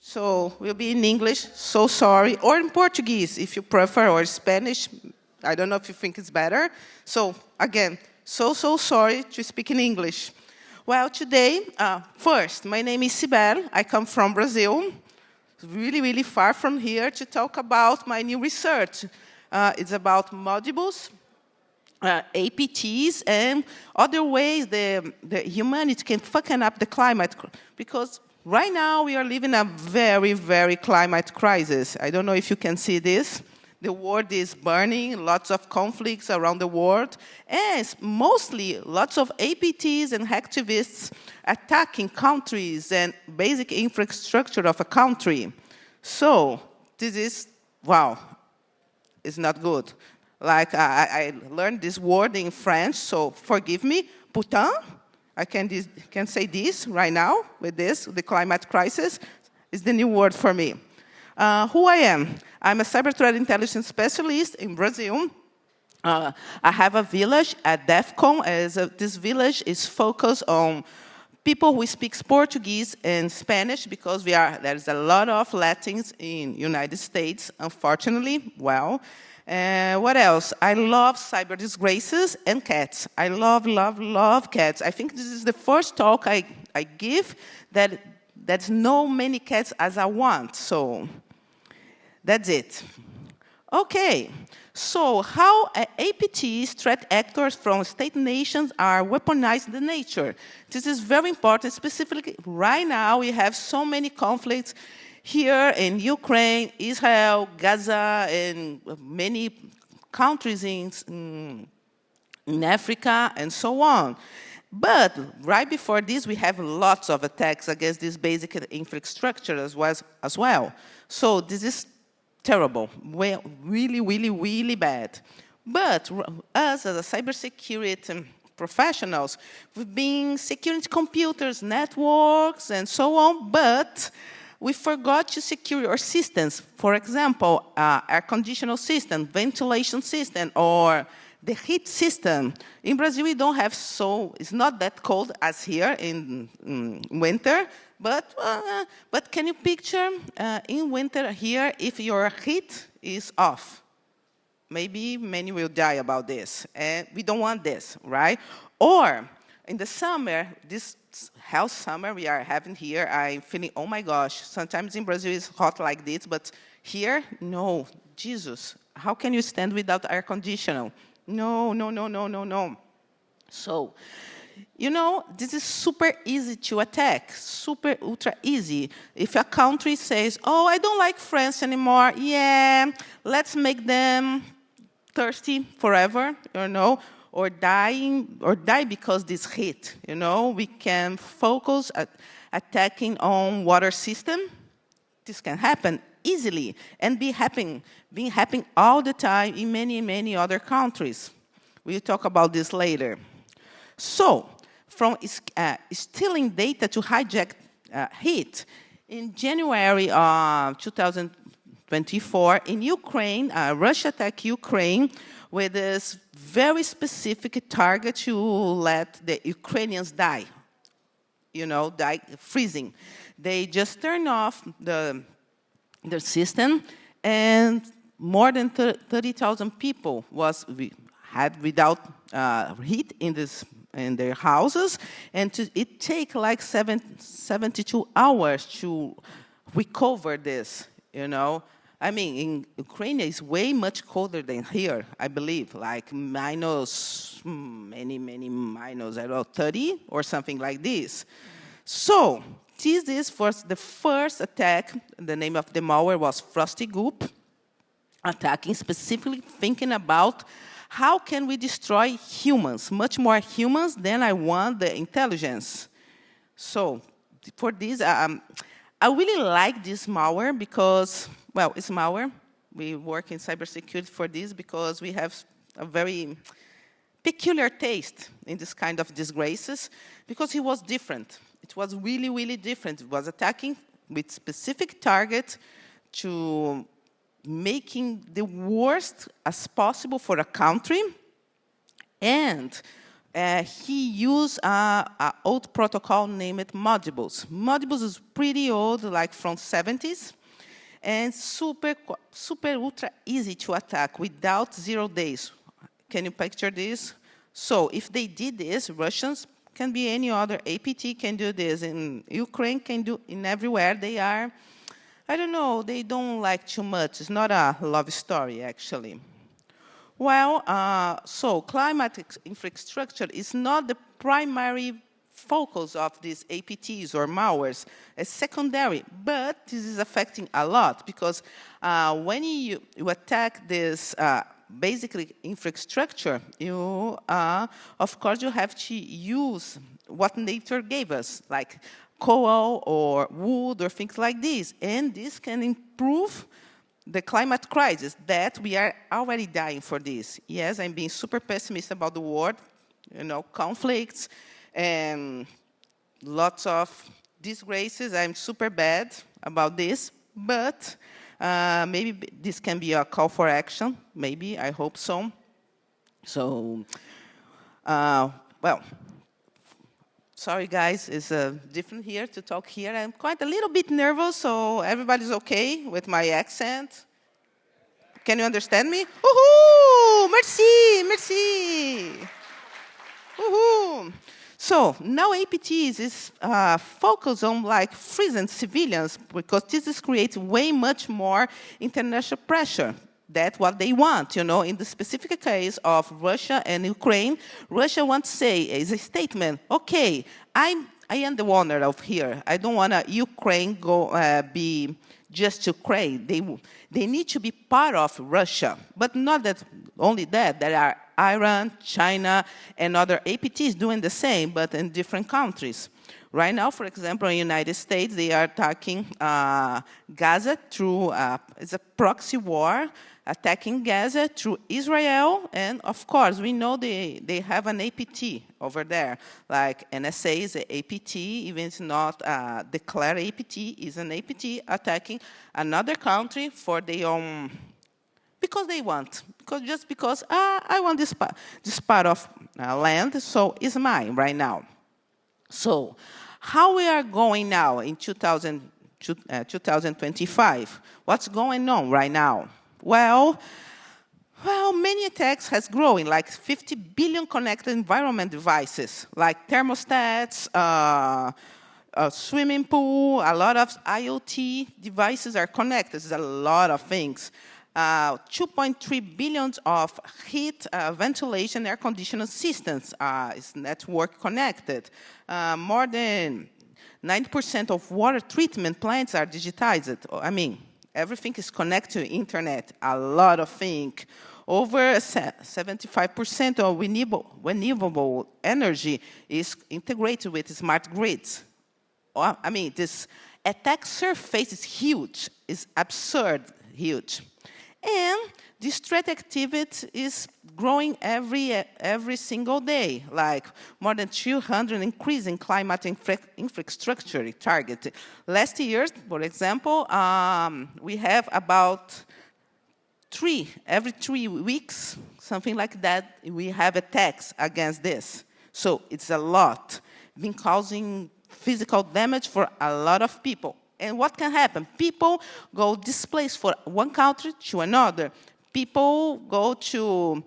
So we'll be in English, so sorry, or in Portuguese if you prefer, or Spanish. I don't know if you think it's better. So again, so sorry to speak in English. Well, today, first, my name is Cybelle. I come from Brazil, really far from here to talk about my new research. It's about Modbus, APTs, and other ways the humanity can fucking up the climate. Because right now we are living a very climate crisis. I don't know if you can see this. The world is burning, lots of conflicts around the world, and mostly lots of APTs and activists attacking countries and basic infrastructure of a country. So this is, wow, it's not good. Like I learned this word in French, so forgive me, putain. I can say this right now with this, the climate crisis is the new word for me. Who I am? I'm a cyber threat intelligence specialist in Brazil. I have a village at DEFCON. This village is focused on people who speak Portuguese and Spanish because there's a lot of Latins in United States, unfortunately. Well, what else? I love cyber disgraces and cats. I love cats. I think this is the first talk I give that's no many cats as I want. So that's it. Okay, so how APTs, threat actors from state nations, are weaponized in nature. This is very important. Specifically, right now we have so many conflicts here in Ukraine, Israel, Gaza, and many countries in Africa, and so on. But right before this, we have lots of attacks against this basic infrastructure as well. So this is terrible, really bad. But us as a cybersecurity professionals, we've been securing computers, networks, and so on, but we forgot to secure your systems. For example, air conditioning system, ventilation system, or the heat system. In Brazil, we don't have it's not that cold as here in winter, but can you picture in winter here if your heat is off? Maybe many will die about this, and we don't want this, right? Or in the summer, this hell summer we are having here, I'm feeling, oh my gosh, sometimes in Brazil it's hot like this, but here, no, Jesus, how can you stand without air conditioning? No. So, you know, this is super easy to attack, super ultra easy. If a country says, oh, I don't like France anymore, yeah, let's make them thirsty forever, you know, or die because this heat, you know, we can focus at attacking on water system. This can happen easily and being happening all the time in many other countries. We'll talk about this later. So, from stealing data to hijack heat, in January 2024, in Ukraine, Russia attacked Ukraine with this very specific target to let the Ukrainians die, you know, die freezing. They just turned off the system, and more than 30,000 people had without heat in their houses, and it takes like 72 hours to recover this, you know. I mean, in Ukraine, it's way much colder than here, I believe, like minus, many minus, I don't know, 30 or something like this. So, this was the first attack. The name of the malware was Frosty Goop, attacking specifically thinking about how can we destroy humans, much more humans than I want the intelligence. So for this, I really like this malware because, well, it's malware. We work in cybersecurity for this because we have a very peculiar taste in this kind of disgraces because it was different. It was really different. It was attacking with specific target to making the worst as possible for a country and he used an old protocol named Modbus. Modbus is pretty old, like from 70s, and super ultra easy to attack without 0 days. Can you picture this? So if they did this, Russians can be any other APT can do this, and Ukraine can do in everywhere they are. I don't know, they don't like too much. It's not a love story, actually. Well, so climatic infrastructure is not the primary focus of these APTs or malwares. It's secondary, but this is affecting a lot because when you attack this basically infrastructure, you, of course, you have to use what nature gave us, like coal or wood or things like this, and this can improve the climate crisis that we are already dying for this. Yes, I'm being super pessimist about the world, conflicts and lots of disgraces. I'm super bad about this, but maybe this can be a call for action. Maybe, I hope so. So, well, sorry guys, it's different here to talk here. I'm quite a little bit nervous, so everybody's okay with my accent. Can you understand me? Woohoo! Merci, merci. Woohoo! So now APTs is focused on like freezing civilians because this is creating way much more international pressure. That's what they want, In the specific case of Russia and Ukraine, Russia wants to say is a statement. Okay, I am the owner of here. I don't want Ukraine go be just Ukraine. They need to be part of Russia, but not that only that. There are Iran, China, and other APTs doing the same, but in different countries. Right now, for example, in the United States, they are attacking Gaza through, it's a proxy war, attacking Gaza through Israel, and of course, we know they have an APT over there. Like NSA is an APT, even if it's not declared APT, is an APT attacking another country for their own, because they want, because I want this part of land, so it's mine right now. So, how we are going now in 2025? What's going on right now? Well, many attacks has growing, like 50 billion connected environment devices, like thermostats, a swimming pool, a lot of IoT devices are connected. There's a lot of things. 2.3 billion of heat, ventilation, air conditioning systems is network connected. More than 90% of water treatment plants are digitized. I mean, everything is connected to internet, a lot of things. Over 75% of renewable energy is integrated with smart grids. I mean, this attack surface is huge, it's absurd huge. And this threat activity is growing every single day, like more than 200 increase in climate infrastructure target. Last year, for example, we have about every 3 weeks, something like that, we have attacks against this. So it's a lot, been causing physical damage for a lot of people. And what can happen? People go displaced from one country to another. People go to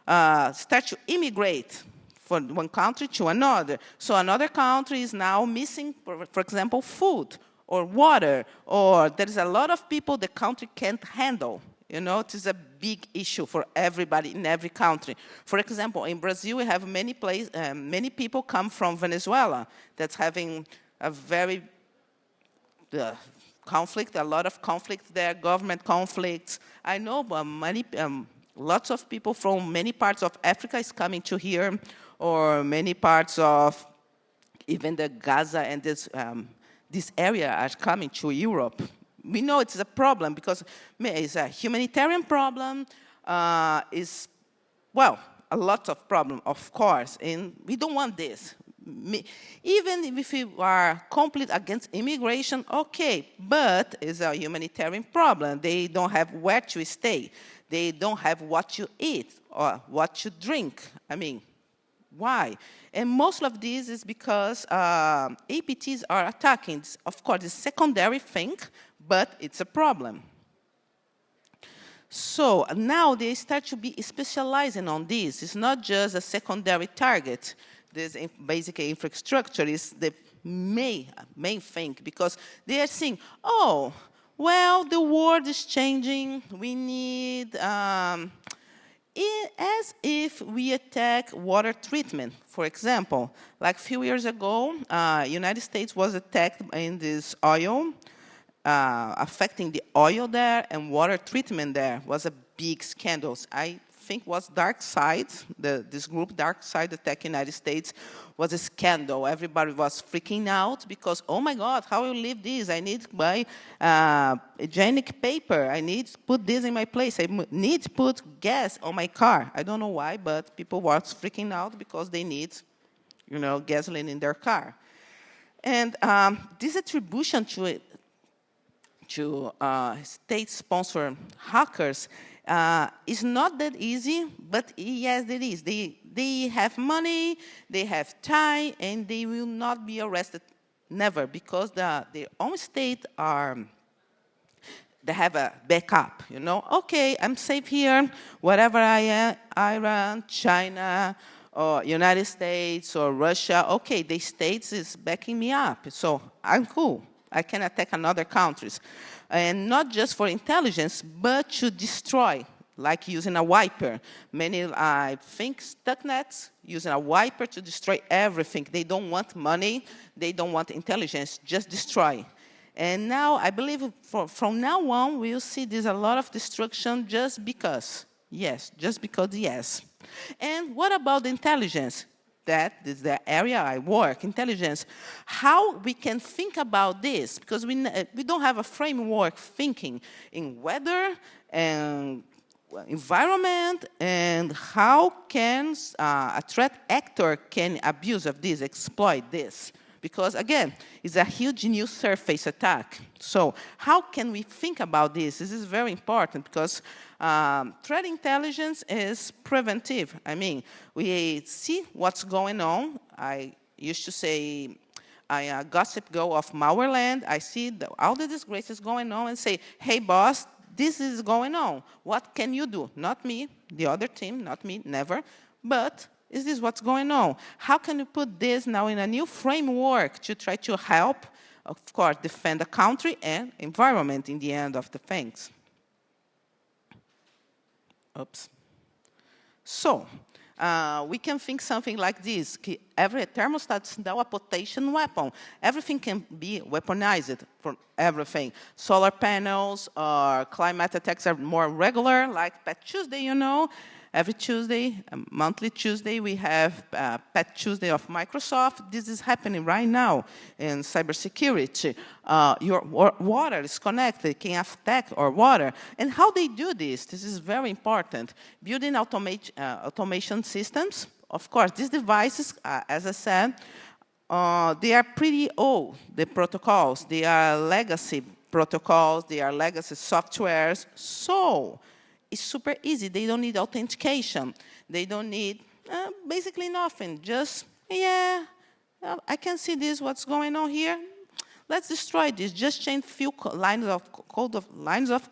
start to immigrate from one country to another. So another country is now missing, for example, food or water, or there is a lot of people the country can't handle. It is a big issue for everybody in every country. For example, in Brazil, we have many people come from Venezuela that's having a very conflict, a lot of conflict there, government conflicts. I know lots of people from many parts of Africa is coming to here, or many parts of even the Gaza and this area are coming to Europe. We know it's a problem because it's a humanitarian problem, a lot of problem, of course, and we don't want this. Even if we are complete against immigration, okay, but it's a humanitarian problem. They don't have where to stay. They don't have what to eat or what to drink. I mean, Why? And most of this is because APTs are attacking. Of course, it's a secondary thing, but it's a problem. So now they start to be specializing on this. It's not just a secondary target. This basic infrastructure is the main thing, because they are saying, oh, well, the world is changing. We need, as if we attack water treatment, for example. Like a few years ago, United States was attacked in this oil, affecting the oil there, and water treatment there was a big scandal. I think was Dark Side, this group, Dark Side Attack United States, was a scandal. Everybody was freaking out because, oh my God, how will you leave this? I need to buy hygienic paper. I need to put this in my place. I need to put gas on my car. I don't know why, but people were freaking out because they need, gasoline in their car. And this attribution to state-sponsored hackers is not that easy, but yes, it is. They have money, they have time, and they will not be arrested, never, because their own state they have a backup, Okay, I'm safe here, wherever I am, Iran, China, or United States, or Russia, okay, the states is backing me up, so I'm cool. I can attack another countries. And not just for intelligence, but to destroy, like using a wiper. Many, I think, stucknets using a wiper to destroy everything. They don't want money. They don't want intelligence. Just destroy. And now, I believe from now on, we'll see there's a lot of destruction just because. Yes, just because, yes. And what about the intelligence? That is the area I work, intelligence. How we can think about this, because we don't have a framework thinking in weather and environment, and how can a threat actor can abuse of this, exploit this. Because, again, it's a huge new surface attack. So how can we think about this? This is very important because threat intelligence is preventive. I mean, we see what's going on. I used to say, I gossip go of Malwareland. I see all the disgraces going on and say, hey, boss, this is going on. What can you do? Not me, the other team, not me, never. But is this what's going on? How can you put this now in a new framework to try to help, of course, defend the country and environment in the end of the things? Oops. So, we can think something like this. Every thermostat is now a potential weapon. Everything can be weaponized for everything. Solar panels or climate attacks are more regular, like Pet Tuesday, Every Tuesday, monthly Tuesday, we have Pet Tuesday of Microsoft. This is happening right now in cybersecurity. Your water is connected, can attack our water. And how they do this is very important. Building automation systems. Of course, these devices, as I said, they are pretty old, the protocols. They are legacy protocols. They are legacy softwares. So it's super easy. They don't need authentication. They don't need basically nothing. Just, yeah, I can see this, what's going on here. Let's destroy this. Just change few lines of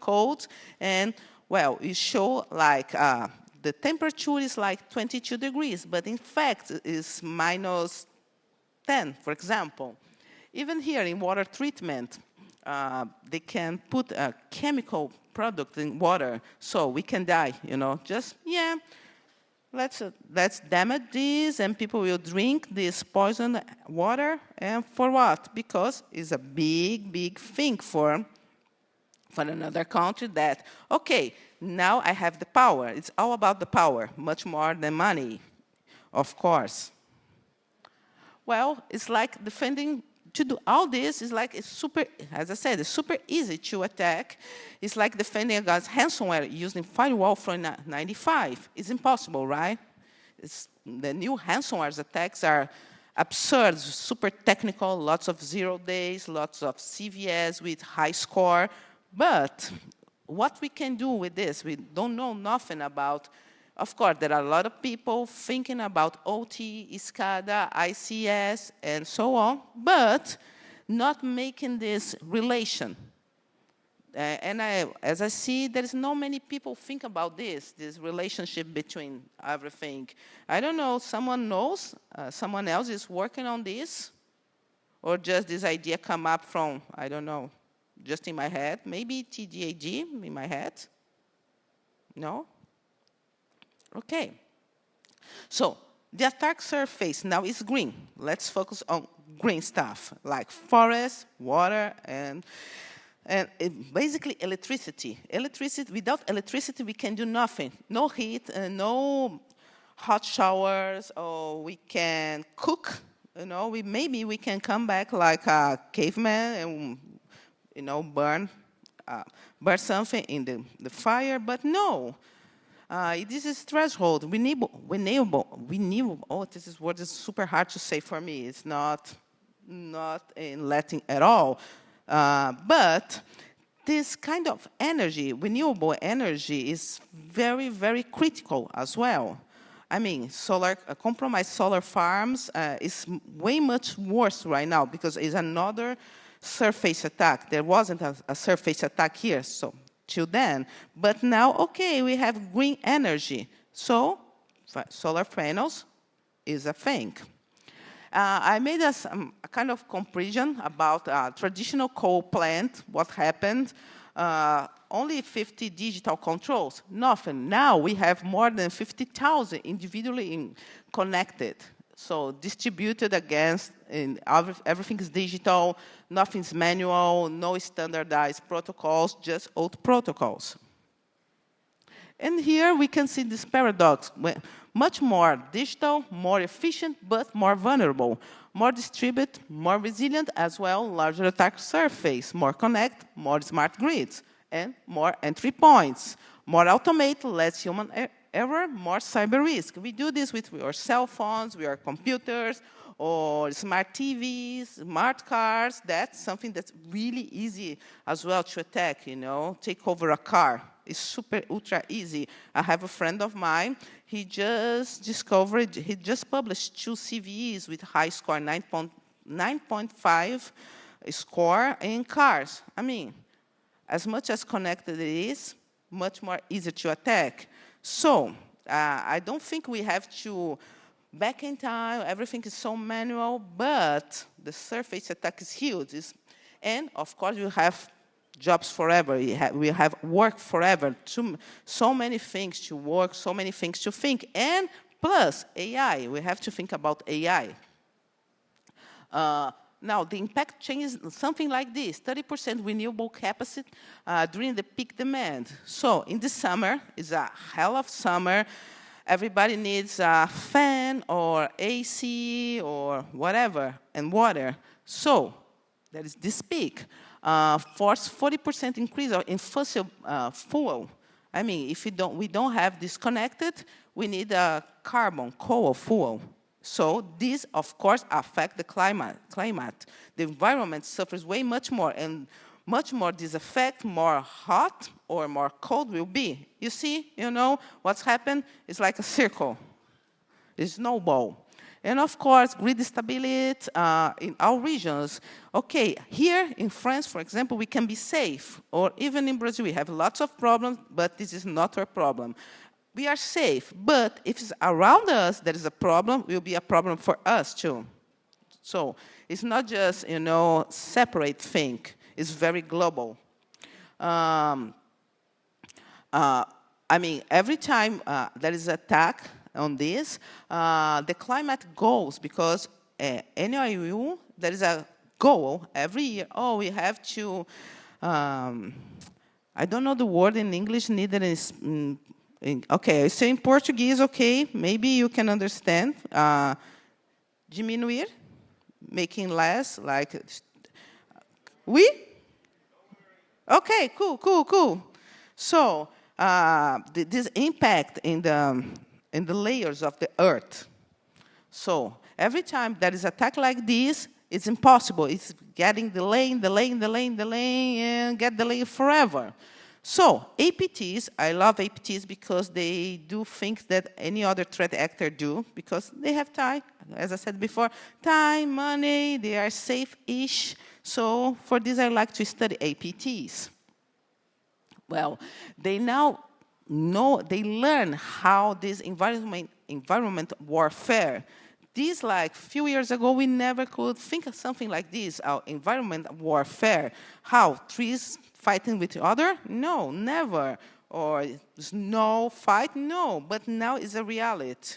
code, and, well, you show like the temperature is like 22 degrees, but in fact it's minus 10, for example. Even here in water treatment, they can put a chemical product in water, so we can die, Just, yeah, let's damage this, and people will drink this poisoned water, and for what? Because it's a big thing for another country that, okay, now I have the power. It's all about the power, much more than money, of course. Well, it's like defending. To do all this is like, it's super, as I said, it's super easy to attack. It's like defending against ransomware using firewall from 95. It's impossible, right? The new ransomware attacks are absurd, super technical, lots of 0 days, lots of CVS with high score. But what we can do with this, we don't know nothing about Of course, there are a lot of people thinking about OT, SCADA, ICS, and so on, but not making this relation. As I see, there is not many people think about this relationship between everything. I don't know, someone knows, someone else is working on this, or just this idea come up from, I don't know, just in my head, maybe TDAG in my head? No? Okay. So the attack surface now is green. Let's focus on green stuff, like forest, water, and basically electricity. Without electricity, we can do nothing. No heat, no hot showers, or we can cook. Maybe we can come back like a caveman and burn something in the fire. But no, this is threshold. Renewable. Oh, this word is super hard to say for me. It's not in Latin at all. But this kind of energy, renewable energy, is very, very critical as well. I mean, compromised solar farms is way much worse right now because it's another surface attack. There wasn't a surface attack here, so till then. But now, okay, we have green energy. So solar panels is a thing. I made a kind of comparison about traditional coal plant, what happened. Only 50 digital controls, nothing. Now we have more than 50,000 individually connected. So distributed against, everything is digital, nothing's manual, no standardized protocols, just old protocols. And here we can see this paradox. Much more digital, more efficient, but more vulnerable. More distributed, more resilient, as well, larger attack surface. More connect, more smart grids, and more entry points. More automate, less human error, more cyber risk. We do this with our cell phones, with our computers, or smart TVs, smart cars. That's something that's really easy as well to attack, take over a car. It's super, ultra easy. I have a friend of mine, he just published 2 CVEs with high score, 9.5 score in cars. I mean, as much as connected it is, much more easy to attack. So, I don't think we have to back in time, everything is so manual, but the surface attack is huge. And, of course, you have jobs forever. We have work forever. So many things to work, so many things to think. And plus, AI. We have to think about AI. Now, the impact changes something like this, 30% renewable capacity during the peak demand. So in the summer, it's a hell of summer. Everybody needs a fan or AC or whatever, and water. So there is this peak. Force 40% increase in fossil fuel. I mean, if we don't have this connected, we need a coal fuel. So this, of course, affects the climate. The environment suffers way much more, and much more this effect, more hot or more cold will be. You see, what's happened? It's like a circle. It's snowball. And of course, grid stability in our regions. Okay, here in France, for example, we can be safe. Or even in Brazil, we have lots of problems, but this is not our problem. We are safe, but if it's around us there is a problem, it will be a problem for us too. So it's not just, separate thing. It's very global. I mean, every time there is an attack on this, the climate goals, because NIU, there is a goal every year. Oh, we have to, I don't know the word in English, neither is, okay, I say in Portuguese, okay, maybe you can understand. Diminuir, making less, like, we? Okay, cool. So, this impact in the layers of the earth. So every time there is an attack like this, it's impossible. It's getting delaying, and get delayed forever. So APTs, I love APTs because they do things that any other threat actor do because they have time, as I said before, time, money, they are safe-ish. So for this, I like to study APTs. Well, they now know, they learn how this environment warfare. This, like, few years ago, we never could think of something like this, environment warfare. How? Trees fighting with each other? No, never. Or snow fight? No. But now it's a reality,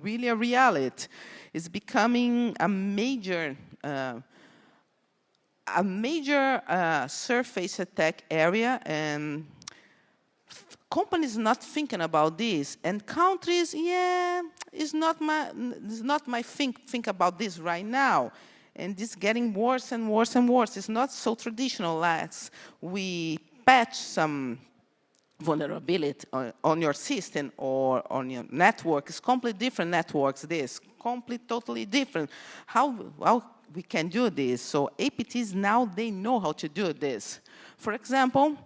really a reality. It's becoming a major surface attack area, and companies not thinking about this, and countries, yeah, it's not my think about this right now, and it's getting worse and worse and worse. It's not so traditional, like we patch some vulnerability on your system or on your network. It's completely different networks, this, completely, totally different. How we can do this? So APTs now, they know how to do this. For example,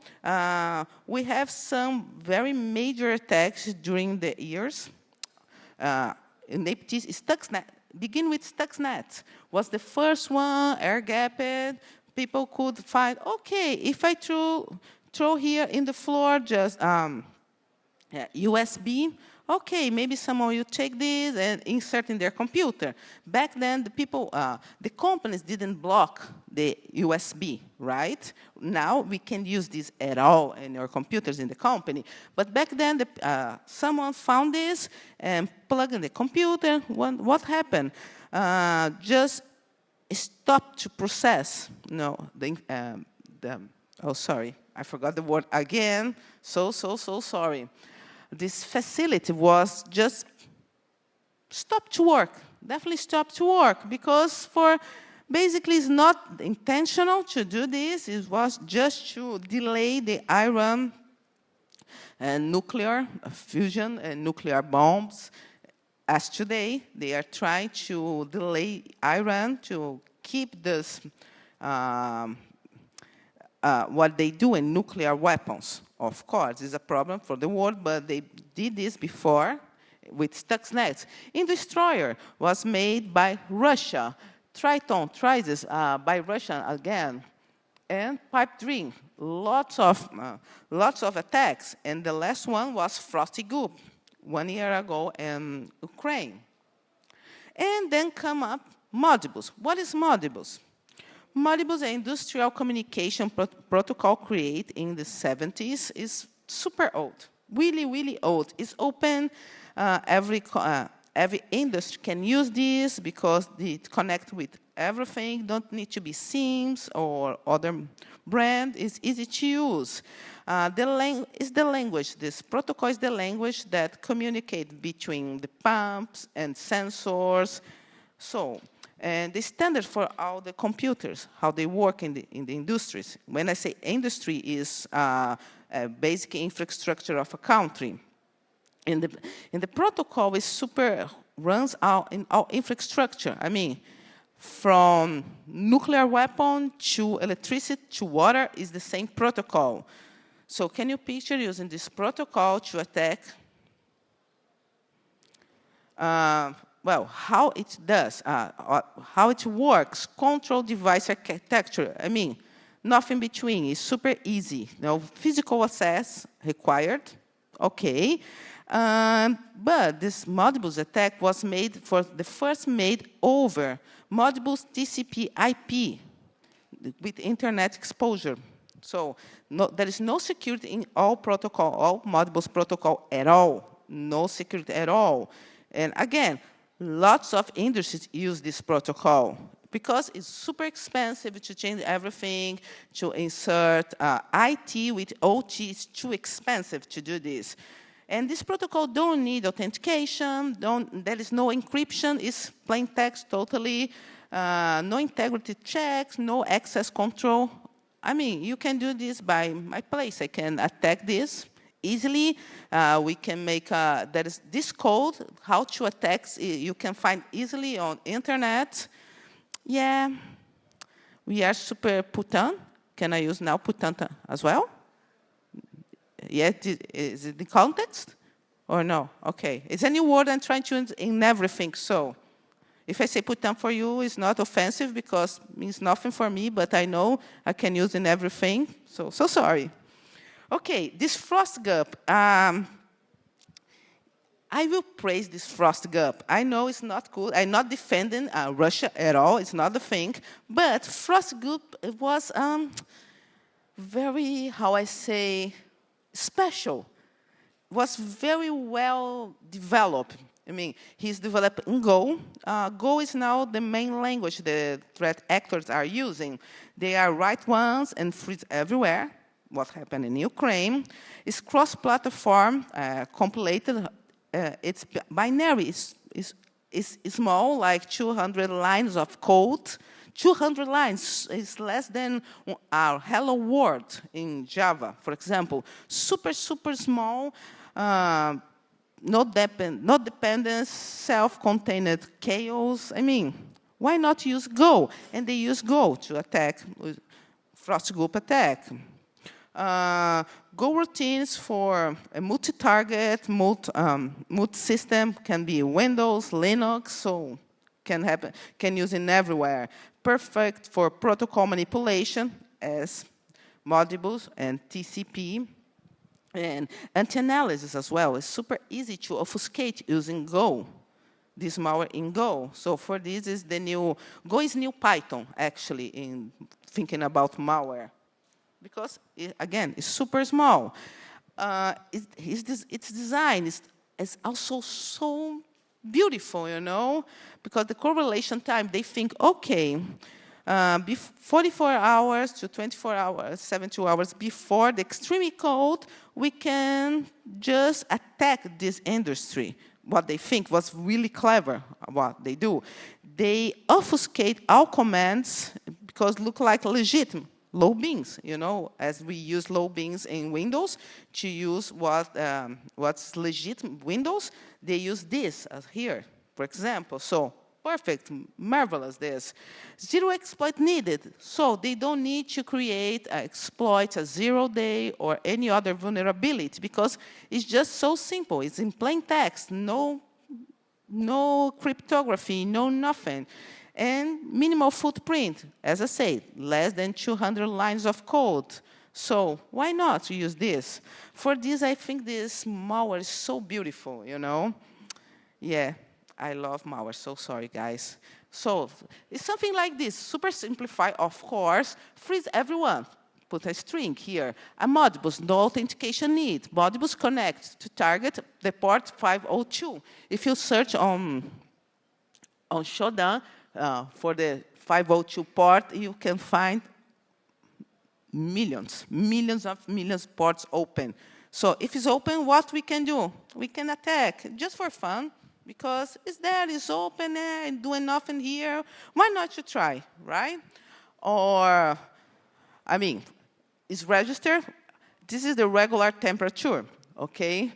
we have some very major attacks during the years. In APTs, Stuxnet, begin with Stuxnet. Was the first one, air-gapped. People could find, okay, if I throw here in the floor just USB, okay, maybe someone will take this and insert in their computer. Back then, the companies didn't block the USB, right? Now we can use this at all in your computers in the company. But back then, someone found this and plugged in the computer. What happened? Just stopped to process. No, oh, sorry, I forgot the word again. So sorry. This facility was just stopped to work, definitely stopped to work, because basically it's not intentional to do this, it was just to delay the Iran and nuclear fusion and nuclear bombs. As today, they are trying to delay Iran to keep this, what they do in nuclear weapons. Of course, it's a problem for the world, but they did this before with Stuxnet. In Destroyer was made by Russia. Triton tries this by Russia again. And Pipe Dream, lots of attacks. And the last one was Frosty Goop 1 year ago in Ukraine. And then come up Modbus. What is Modbus? Modbus, an industrial communication protocol created in the 70s, is super old, really, really old. It's open. Every industry can use this because it connects with everything. Don't need to be SIMs or other brand. It's easy to use. It's the language. This protocol is the language that communicates between the pumps and sensors. And the standard for all the computers, how they work in the industries. When I say industry, is a basic infrastructure of a country. In the protocol, runs out in our infrastructure. I mean, from nuclear weapon to electricity to water is the same protocol. So can you picture using this protocol to attack? Well, how it does, how it works, control device architecture. I mean, nothing between. It's super easy. No physical access required. Okay. But this Modbus attack was made over Modbus TCP IP with internet exposure. So there is no security in all Modbus protocol at all. No security at all. And again, lots of industries use this protocol because it's super expensive to change everything, to insert IT with OT. It's too expensive to do this. And this protocol don't need authentication. There is no encryption. It's plain text totally. No integrity checks, no access control. I mean, you can do this by my place. I can attack this easily. We can make, there is this code, how to attack, you can find easily on internet. Yeah, we are super Putin. Can I use now Putin as well? yet, is it the context? Or no? Okay. It's a new word I'm trying to use in everything, so. If I say put down for you, it's not offensive because it means nothing for me, but I know I can use in everything, so sorry. Okay, this frost gap. I will praise this frost gap. I know it's not good. I'm not defending Russia at all. It's not the thing. But frost gap was very, how I say, special. Was very well developed. I mean, he's developed in Go. Go is now the main language the threat actors are using. They are right ones and freeze everywhere. What happened in Ukraine is cross-platform, compiled. It's binary. It's small, like 200 lines of code. 200 lines is less than our hello world in Java, for example. Super, super small, not dependence, self-contained chaos. I mean, why not use Go? And they use Go to attack, frost group attack. Go routines for a multi-target, multi-system, can be Windows, Linux, so can use it everywhere. Perfect for protocol manipulation as Modbus and TCP. And anti-analysis as well. It's super easy to obfuscate using Go, this malware in Go. So for this is the new, Go is new Python, actually, in thinking about malware. Because, again, it's super small. Its design is also so beautiful, you know, because the correlation time, they think, okay, 44 hours to 24 hours, 72 hours before the extreme code, we can just attack this industry. What they think was really clever, what they do. They obfuscate all commands because look like legitimate. Low beans, you know, as we use low beans in Windows to use what's legit Windows, they use this as here, for example. So perfect, marvelous this. Zero exploit needed, so they don't need to create an exploit, a 0 day, or any other vulnerability because it's just so simple. It's in plain text, no cryptography, no nothing. And minimal footprint, as I said, less than 200 lines of code. So why not use this? For this, I think this malware is so beautiful, you know? Yeah, I love malware, so sorry, guys. So it's something like this, super simplify, of course, freeze everyone. Put a string here. A Modbus, no authentication need. Modbus connect to target the port 502. If you search on Shodan, for the 502 port, you can find millions of ports open. So if it's open, what we can do? We can attack, just for fun, because it's there, it's open, and doing nothing here. Why not to try, right? Or, I mean, it's registered. This is the regular temperature, okay?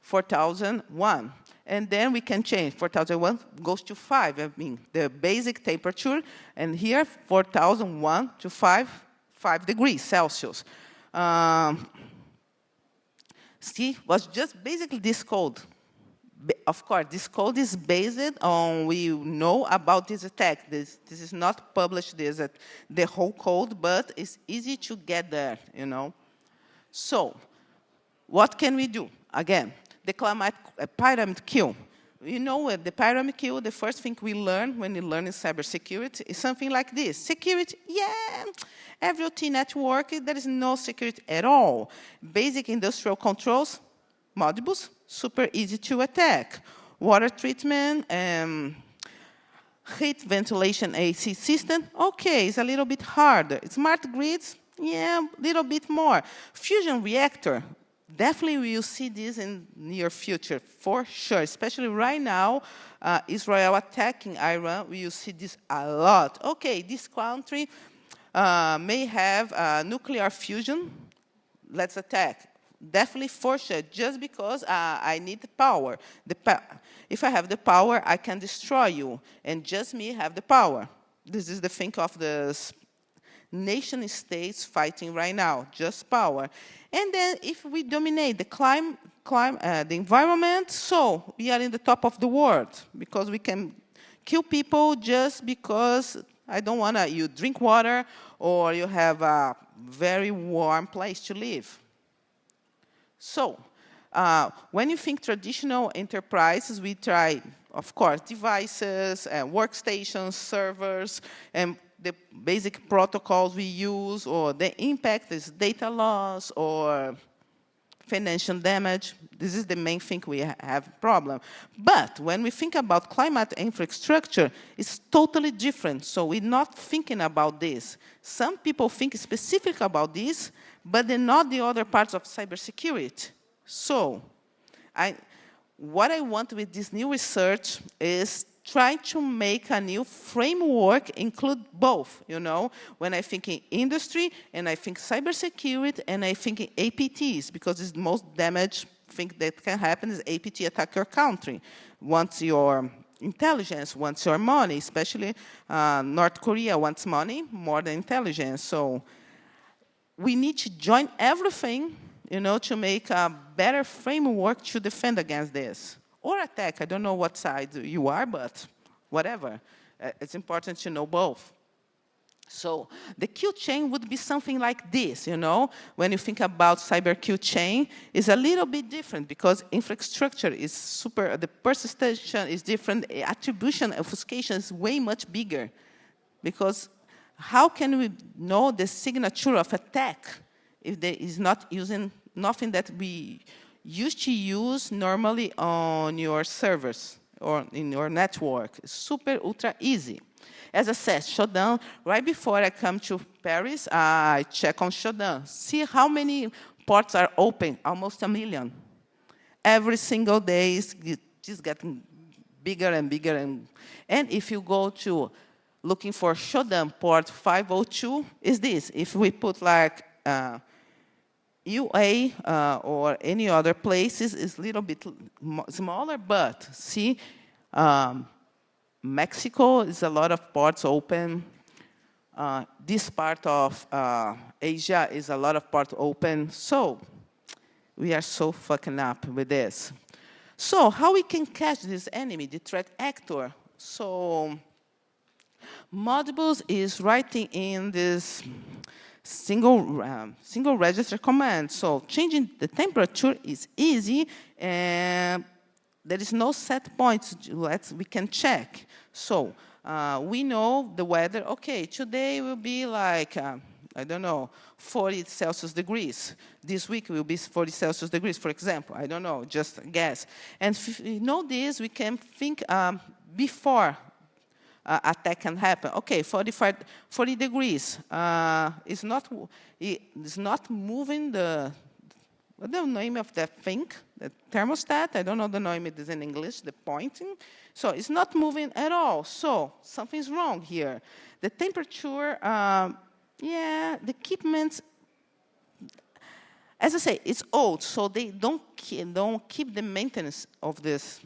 4001. And then we can change. 4001 goes to 5. I mean, the basic temperature. And here, 4001 to 5 degrees Celsius. See, was just basically this code. Of course, this code is based on, we know about this attack. This is not published, the whole code, but it's easy to get there, you know. So, what can we do? Again, the pyramid kill. You know, the pyramid kill, the first thing we learn when we learn in cybersecurity is something like this. Security, yeah, every OT network, there is no security at all. Basic industrial controls, Modbus, super easy to attack. Water treatment, heat ventilation AC system, okay, it's a little bit harder. Smart grids, yeah, a little bit more. Fusion reactor, definitely we will see this in near future, for sure. Especially right now, Israel attacking Iran, we will see this a lot. Okay, this country may have nuclear fusion. Let's attack. Definitely for sure, just because I need the power. If I have the power, I can destroy you. And just me have the power. This is the thing of nation states fighting right now, just power. And then if we dominate the environment, so we are in the top of the world because we can kill people just because I don't want you drink water or you have a very warm place to live. So, when you think traditional enterprises, we try, of course, devices, workstations, servers, and the basic protocols we use, or the impact is data loss or financial damage. This is the main thing we have problem. But when we think about climate infrastructure, it's totally different. So we're not thinking about this. Some people think specific about this, but they're not the other parts of cybersecurity. So what I want with this new research is try to make a new framework include both, you know, when I think in industry and I think cybersecurity and I think in APTs, because it's the most damage thing that can happen is APT attack your country. Wants your intelligence, wants your money, especially North Korea wants money more than intelligence. So we need to join everything, you know, to make a better framework to defend against this. Or attack. I don't know what side you are, but whatever. It's important to know both. So the Q chain would be something like this, you know. When you think about cyber Q chain, it's a little bit different because infrastructure is super, the persistation is different, attribution, obfuscation is way much bigger. Because how can we know the signature of attack if there is not using nothing that we used to use normally on your servers or in your network? It's super, ultra easy. As I said, shutdown, right before I come to Paris, I check on shutdown. See how many ports are open, almost 1 million. Every single day is just getting bigger and bigger. And if you go to looking for shutdown port 502, is this. If we put like UA or any other places is a little bit smaller, but see, Mexico is a lot of ports open. This part of Asia is a lot of ports open. So we are so fucking up with this. So how we can catch this enemy, the threat actor? So Modbus is writing in this single register command. So changing the temperature is easy, and there is no set point we can check. So we know the weather. Okay, today will be like, I don't know, 40 Celsius degrees. This week will be 40 Celsius degrees, for example. I don't know, just a guess. And if we know this, we can think before attack can happen. Okay, 40 degrees. It's not moving what's the name of that thing? The thermostat. I don't know the name it is in English, the pointing. So it's not moving at all. So something's wrong here. The temperature, yeah, the equipment, as I say, it's old, so they don't keep the maintenance of this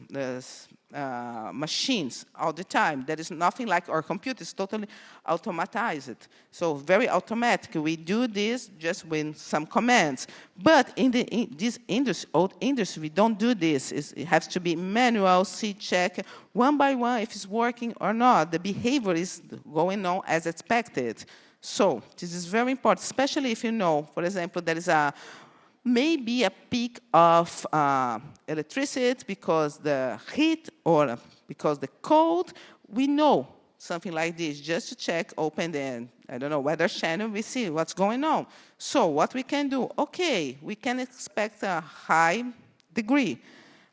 machines all the time. There is nothing like our computer is totally automatized. So very automatic. We do this just with some commands. But in this industry, old industry, we don't do this. It has to be manual, see, check, one by one if it's working or not. The behavior is going on as expected. So this is very important, especially if you know, for example, there is maybe a peak of electricity because the heat or because the cold. We know something like this just to check, open the, I don't know, weather channel, we see what's going on. So what we can do, okay, we can expect a high degree,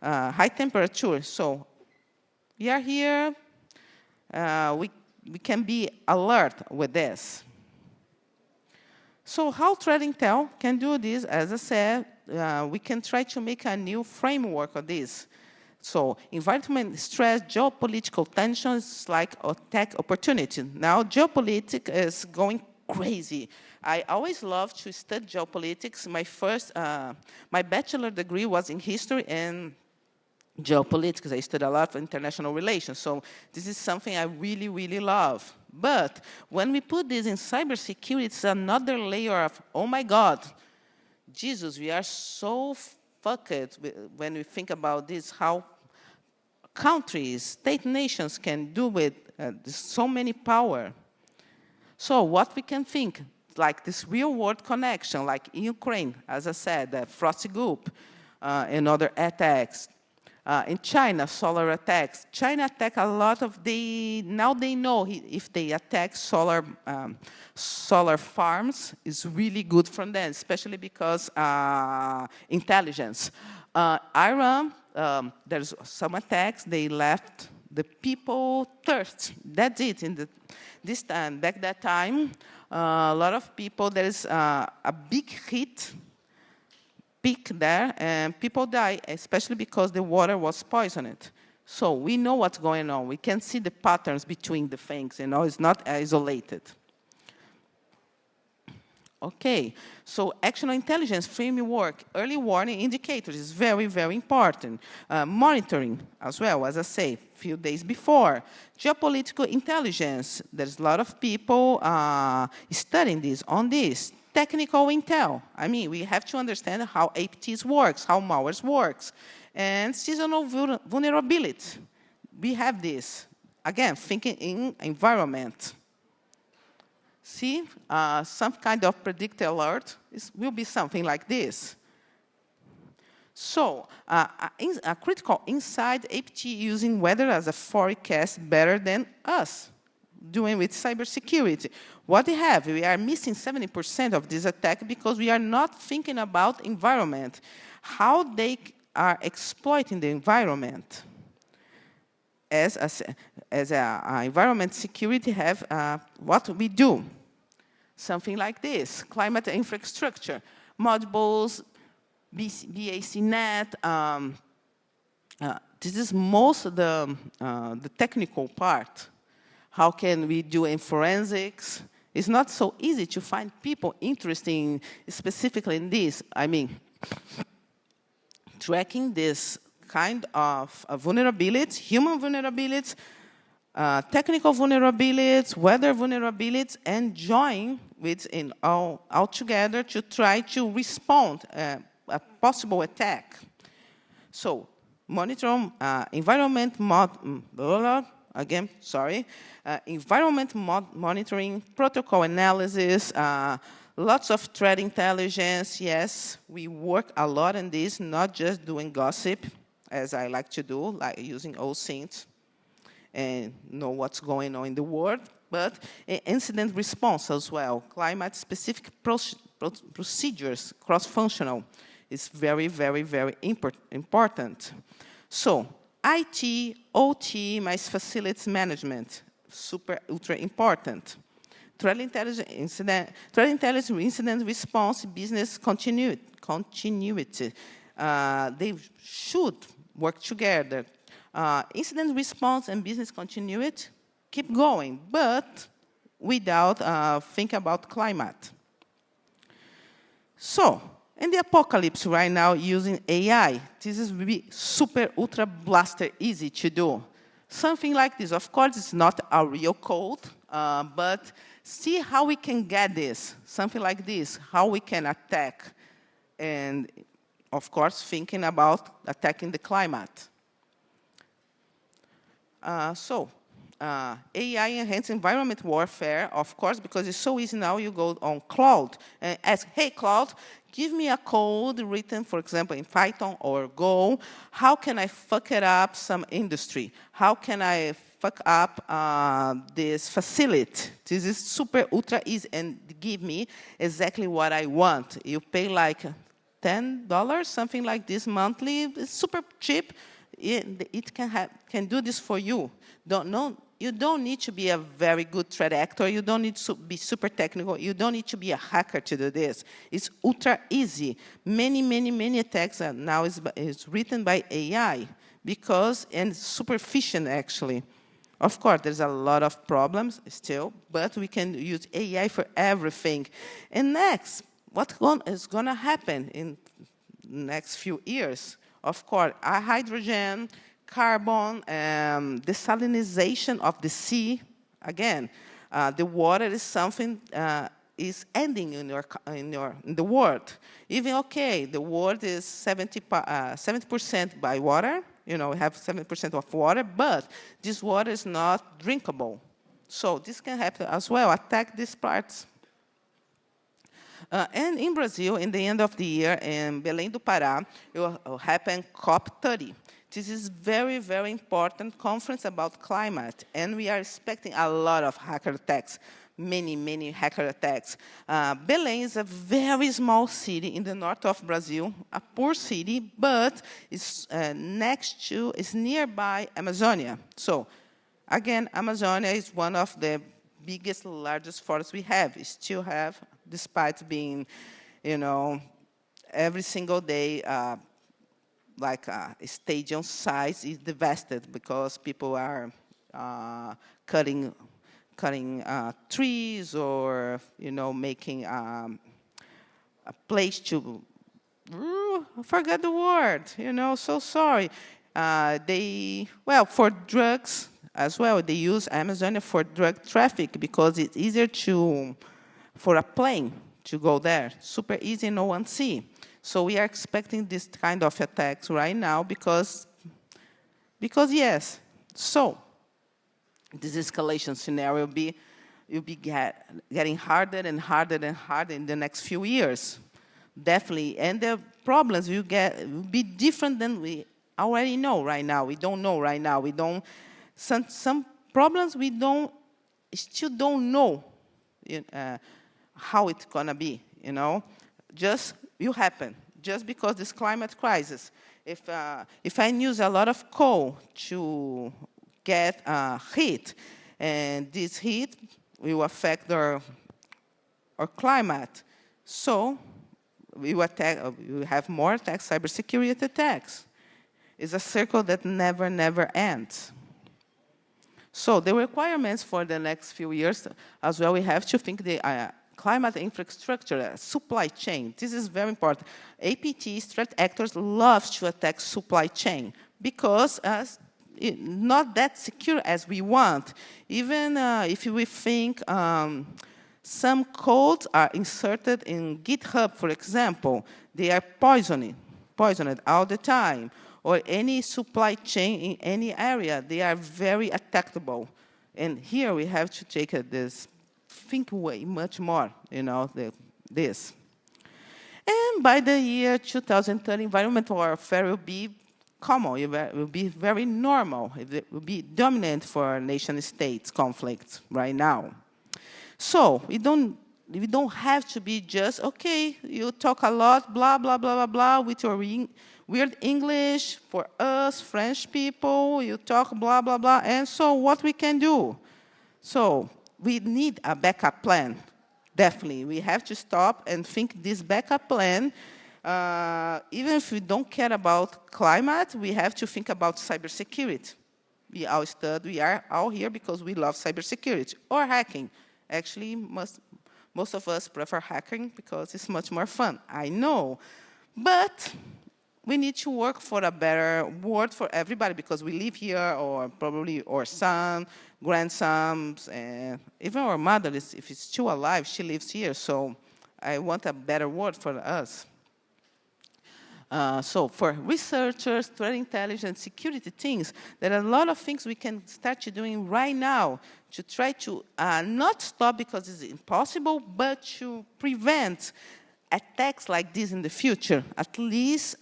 high temperature. So we are here, we can be alert with this. So how threat intel can do this? As I said, we can try to make a new framework of this. So environment stress, geopolitical tensions like attack opportunity. Now geopolitics is going crazy. I always loved to study geopolitics. My bachelor degree was in history, and geopolitics. I study a lot of international relations. So this is something I really, really love. But when we put this in cybersecurity, it's another layer of, oh my God, Jesus, we are so fucked when we think about this, how countries, state nations can do with so many power. So what we can think, like this real-world connection, like in Ukraine, as I said, the Frosty Goop and other attacks. In China, solar attacks. China attack a lot of now they know if they attack solar farms, is really good for them, especially because intelligence. Iran, there's some attacks, they left the people thirst. That's it. This time, back that time, a lot of people, there is a big heat peak there, and people die, especially because the water was poisoned. So we know what's going on. We can see the patterns between the things, it's not isolated. Okay, so actional intelligence framework, early warning indicators is very, very important. Monitoring as well, as I say, a few days before. Geopolitical intelligence, there's a lot of people studying this, on this. Technical intel, I mean, we have to understand how APTs works, how malwares works. And seasonal vulnerability, we have this. Again, thinking in environment. See, some kind of predictor alert will be something like this. So, a critical insight, APT using weather as a forecast better than us, doing with cybersecurity. What we have, we are missing 70% of this attack because we are not thinking about environment, how they are exploiting the environment. As environment security have what we do. Something like this, climate infrastructure, Modbus, BACnet. This is most of the technical part. How can we do in forensics? It's not so easy to find people interested specifically in this. I mean, tracking this kind of vulnerabilities, human vulnerabilities, technical vulnerabilities, weather vulnerabilities, and join all together to try to respond a possible attack. So, monitor environment environment monitoring, protocol analysis, lots of threat intelligence. Yes, we work a lot on this, not just doing gossip, as I like to do, like using OSINT and know what's going on in the world, but incident response as well. Climate-specific procedures, cross-functional, is very, very, very important. So, IT, OT, mais facilities management, super, ultra important. Threat intelligence incident response, business continuity. They should work together. Incident response and business continuity keep going, but without think about climate. So, in the apocalypse right now using AI, this is really super, ultra blaster easy to do. Something like this. Of course, it's not a real code, but see how we can get this. Something like this, how we can attack. And, of course, thinking about attacking the climate. AI enhanced environment warfare, of course, because it's so easy now. You go on Cloud and ask, hey, Cloud, give me a code written, for example, in Python or Go. How can I fuck it up some industry? How can I fuck up this facility? This is super, ultra easy and give me exactly what I want. You pay like $10, something like this monthly. It's super cheap. It can do this for you. You don't need to be a very good threat actor. You don't need to be super technical. You don't need to be a hacker to do this. It's ultra easy. Many attacks now is written by AI and super efficient, actually. Of course, there's a lot of problems still, but we can use AI for everything. And next, what is going to happen in the next few years? Of course, hydrogen, carbon, desalinization of the sea. Again, the water is something is ending in the world. Even okay, the world is 70% by water. You know, we have 70% of water, but this water is not drinkable. So this can happen as well, attack these parts. And in Brazil, in the end of the year, in Belém do Pará, it will happen COP30. This is very, very important conference about climate, and we are expecting a lot of hacker attacks, many, many hacker attacks. Belém is a very small city in the north of Brazil, a poor city, but it's it's nearby Amazonia. So, again, Amazonia is one of the biggest, largest forests we have. We still have, despite being, you know, every single day, like a stadium size is devastated because people are cutting trees or, you know, making a place to, I forgot the word, you know, so sorry. For drugs as well, they use Amazonia for drug traffic because it's easier for a plane to go there. Super easy, no one see. So we are expecting this kind of attacks right now because yes. So this escalation scenario will be getting harder and harder and harder in the next few years, definitely. And the problems will be different than we already know right now. We don't know right now. We don't. Some problems we still don't know how it's gonna be. You know, just will happen just because this climate crisis. If I use a lot of coal to get heat, and this heat will affect our climate, so we will have more attacks, cybersecurity attacks. It's a circle that never ends. So the requirements for the next few years as well, we have to think the climate infrastructure, supply chain. This is very important. APTs, threat actors, love to attack supply chain because not that secure as we want. Even if we think some codes are inserted in GitHub, for example, they are poisoned all the time. Or any supply chain in any area, they are very attackable. And here we have to take think way much more, you know, this. And by the year 2030, environmental warfare will be common, it will be very normal. It will be dominant for nation-states conflicts right now. So we don't have to be just, okay, you talk a lot, blah, blah, blah, blah, blah, with your weird English for us, French people, you talk blah, blah, blah, and so what we can do? So we need a backup plan, definitely. We have to stop and think this backup plan, even if we don't care about climate, we have to think about cybersecurity. We are all here because we love cybersecurity, or hacking. Actually, most of us prefer hacking because it's much more fun, I know. But we need to work for a better world for everybody because we live here, or probably our son, grandsons, and even our mother, if it's still alive, she lives here. So I want a better world for us. So for researchers, threat intelligence, security things, there are a lot of things we can start doing right now to try to not stop because it's impossible, but to prevent attacks like this in the future, at least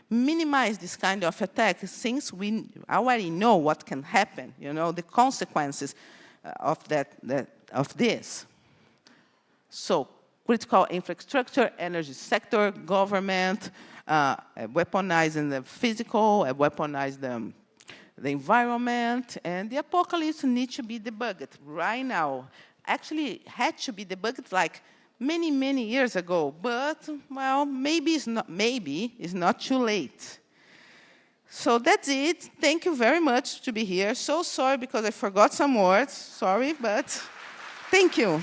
minimize this kind of attack since we already know what can happen, you know, the consequences of this. So critical infrastructure, energy sector, government, weaponizing the physical, weaponize the environment, and the apocalypse needs to be debugged right now. Actually, had to be debugged like many years ago, but well, maybe it's not too late. So that's it. Thank you very much to be here. So sorry because I forgot some words. Sorry, but thank you.